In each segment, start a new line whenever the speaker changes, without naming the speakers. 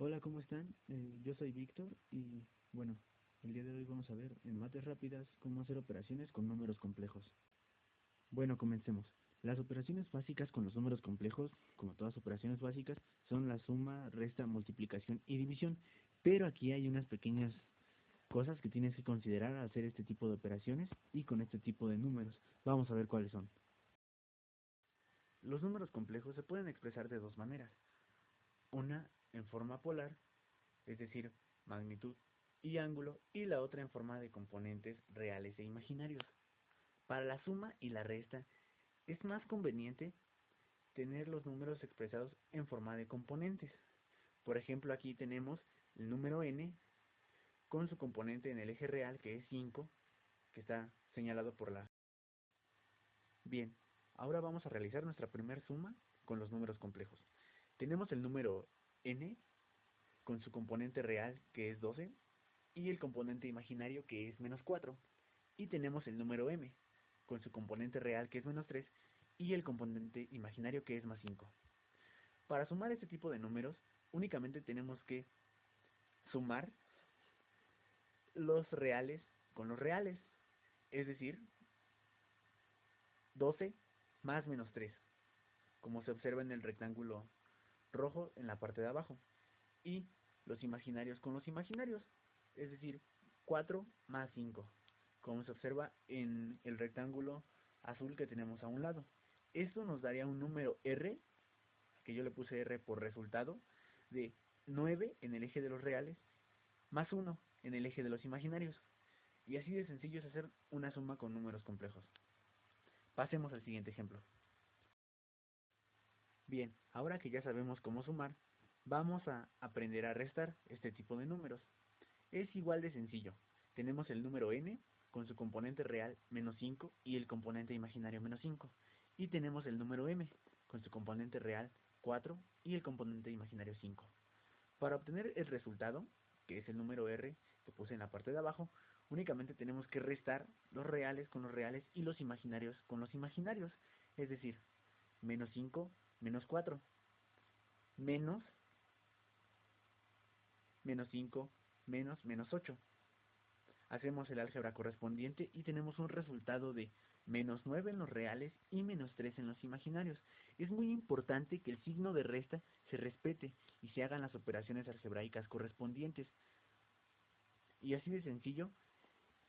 Hola, ¿cómo están? Yo soy Víctor y bueno, el día de hoy vamos a ver en mates rápidas cómo hacer operaciones con números complejos. Bueno, comencemos. Las operaciones básicas con los números complejos, como todas operaciones básicas, son la suma, resta, multiplicación y división, pero aquí hay unas pequeñas cosas que tienes que considerar al hacer este tipo de operaciones y con este tipo de números. Vamos a ver cuáles son. Los números complejos se pueden expresar de dos maneras. Una en forma polar, es decir, magnitud y ángulo, y la otra en forma de componentes reales e imaginarios. Para la suma y la resta, es más conveniente tener los números expresados en forma de componentes. Por ejemplo, aquí tenemos el número n con su componente en el eje real, que es 5, que está señalado por la... Bien, ahora vamos a realizar nuestra primera suma con los números complejos. Tenemos el número n con su componente real, que es 12, y el componente imaginario, que es -4. Y tenemos el número m, con su componente real, que es -3, y el componente imaginario, que es +5. Para sumar este tipo de números, únicamente tenemos que sumar los reales con los reales, es decir, 12 más -3, como se observa en el rectángulo rojo en la parte de abajo, y los imaginarios con los imaginarios, es decir, 4 más 5, como se observa en el rectángulo azul que tenemos a un lado. Esto nos daría un número R, que yo le puse R por resultado, de 9 en el eje de los reales, más 1 en el eje de los imaginarios. Y así de sencillo es hacer una suma con números complejos. Pasemos al siguiente ejemplo. Bien, ahora que ya sabemos cómo sumar, vamos a aprender a restar este tipo de números. Es igual de sencillo. Tenemos el número n con su componente real -5 y el componente imaginario -5. Y tenemos el número m con su componente real 4 y el componente imaginario 5. Para obtener el resultado, que es el número r que puse en la parte de abajo, únicamente tenemos que restar los reales con los reales y los imaginarios con los imaginarios. Es decir, -5 menos 4 menos -5 menos -8. Hacemos el álgebra correspondiente y tenemos un resultado de -9 en los reales y -3 en los imaginarios. Es muy importante que el signo de resta se respete y se hagan las operaciones algebraicas correspondientes. Y así de sencillo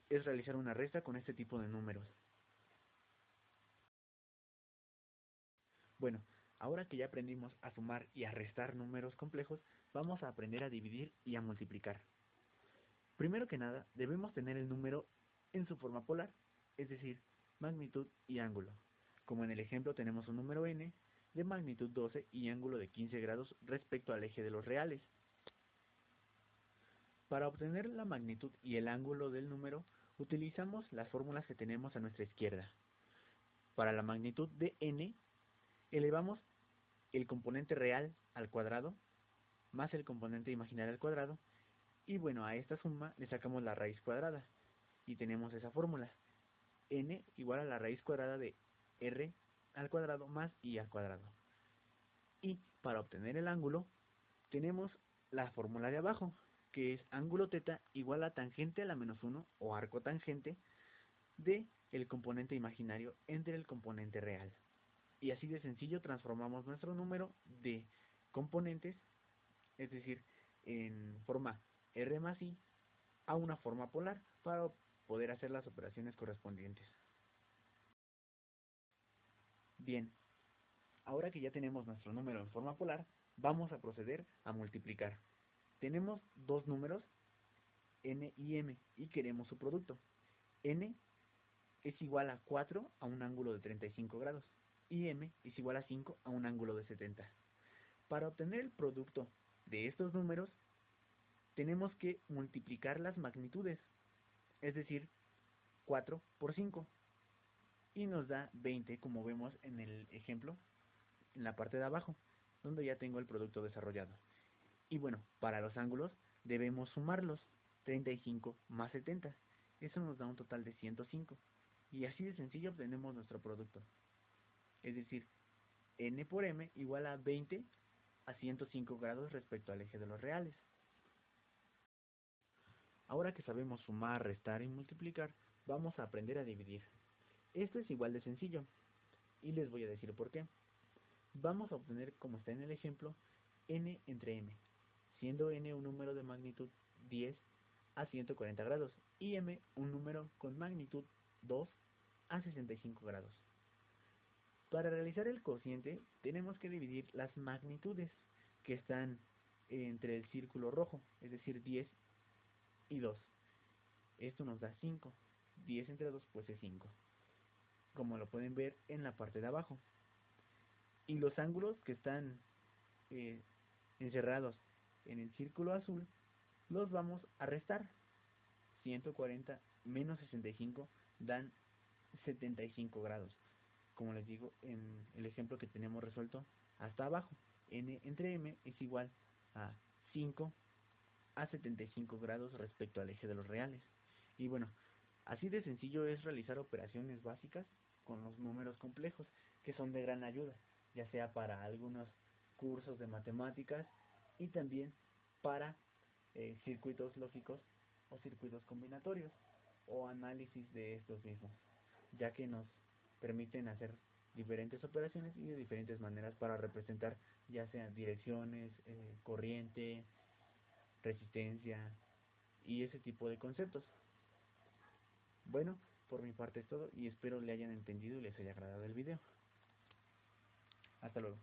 es realizar una resta con este tipo de números. Bueno, ahora que ya aprendimos a sumar y a restar números complejos, vamos a aprender a dividir y a multiplicar. Primero que nada, debemos tener el número en su forma polar, es decir, magnitud y ángulo. Como en el ejemplo tenemos un número n de magnitud 12 y ángulo de 15 grados respecto al eje de los reales. Para obtener la magnitud y el ángulo del número, utilizamos las fórmulas que tenemos a nuestra izquierda. Para la magnitud de n, elevamos el componente real al cuadrado más el componente imaginario al cuadrado, y bueno, a esta suma le sacamos la raíz cuadrada y tenemos esa fórmula: n igual a la raíz cuadrada de r al cuadrado más i al cuadrado. Y para obtener el ángulo tenemos la fórmula de abajo, que es ángulo θ igual a tangente a la -1 o arco tangente de el componente imaginario entre el componente real. Y así de sencillo transformamos nuestro número de componentes, es decir, en forma r más i, a una forma polar para poder hacer las operaciones correspondientes. Bien, ahora que ya tenemos nuestro número en forma polar, vamos a proceder a multiplicar. Tenemos dos números, n y m, y queremos su producto. N es igual a 4 a un ángulo de 35 grados y m es igual a 5 a un ángulo de 70. Para obtener el producto de estos números, tenemos que multiplicar las magnitudes, es decir, 4 por 5, y nos da 20, como vemos en el ejemplo, en la parte de abajo, donde ya tengo el producto desarrollado. Y bueno, para los ángulos debemos sumarlos, 35 más 70, eso nos da un total de 105, y así de sencillo obtenemos nuestro producto. Es decir, n por m igual a 20 a 105 grados respecto al eje de los reales. Ahora que sabemos sumar, restar y multiplicar, vamos a aprender a dividir. Esto es igual de sencillo, y les voy a decir por qué. Vamos a obtener, como está en el ejemplo, n entre m, siendo n un número de magnitud 10 a 140 grados y m un número con magnitud 2 a 65 grados. Para realizar el cociente tenemos que dividir las magnitudes que están entre el círculo rojo, es decir 10 y 2. Esto nos da 5. 10 entre 2 pues es 5, como lo pueden ver en la parte de abajo. Y los ángulos que están eh, encerrados en el círculo azul los vamos a restar. 140 menos 65 dan 75 grados. Como les digo en el ejemplo que tenemos resuelto hasta abajo, n entre m es igual a 5 a 75 grados respecto al eje de los reales. Y bueno, así de sencillo es realizar operaciones básicas con los números complejos, que son de gran ayuda, ya sea para algunos cursos de matemáticas y también para circuitos lógicos o circuitos combinatorios o análisis de estos mismos, ya que nos permiten hacer diferentes operaciones y de diferentes maneras para representar ya sean direcciones, corriente, resistencia y ese tipo de conceptos. Bueno, por mi parte es todo y espero le hayan entendido y les haya agradado el video. Hasta luego.